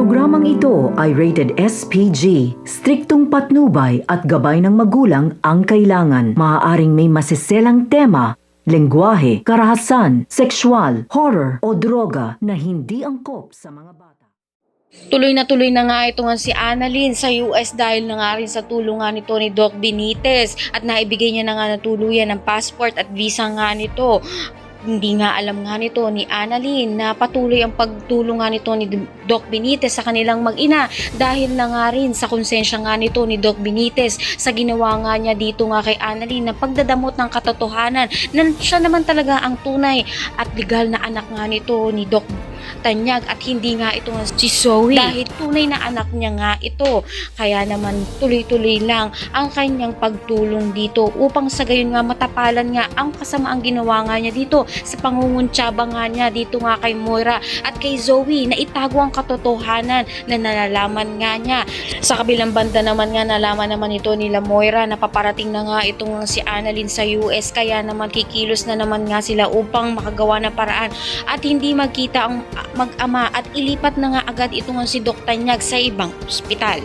Programang ito ay rated SPG. Striktong patnubay at gabay ng magulang ang kailangan. Maaaring may masiselang tema, lengguwahe, karahasan, sexual, horror o droga na hindi angkop sa mga bata. Tuloy na nga ito nga si Annalyn sa US dahil na nga rin sa tulungan nito ni Doc Benitez at naibigay niya na nga na tuluyan ng passport at visa nga nito. Hindi nga alam nga nito ni Annalyn na patuloy ang pagtulong nga nito ni Doc Benitez sa kanilang mag-ina dahil na nga rin sa konsensya nga nito ni Doc Benitez sa ginawa nga niya dito nga kay Annalyn na pagdadamot ng katotohanan na siya naman talaga ang tunay at legal na anak nga nito ni Doc Tanyag at hindi nga ito nga si Zoe dahil tunay na anak niya nga ito. Kaya naman tuloy-tuloy lang ang kanyang pagtulong dito upang sa gayon nga matapalan nga ang kasamaang ginawa nga niya dito sa pangunguntsaba nga niya dito nga kay Moira at kay Zoe na itago ang katotohanan na nalalaman nga niya. Sa kabilang banda naman nga nalaman naman ito nila Moira na paparating na nga itong si Annalyn sa US kaya naman kikilos na naman nga sila upang makagawa ng paraan at hindi magkita ang mag-ama at ilipat na nga agad ito nga si Doc Tanyag sa ibang ospital.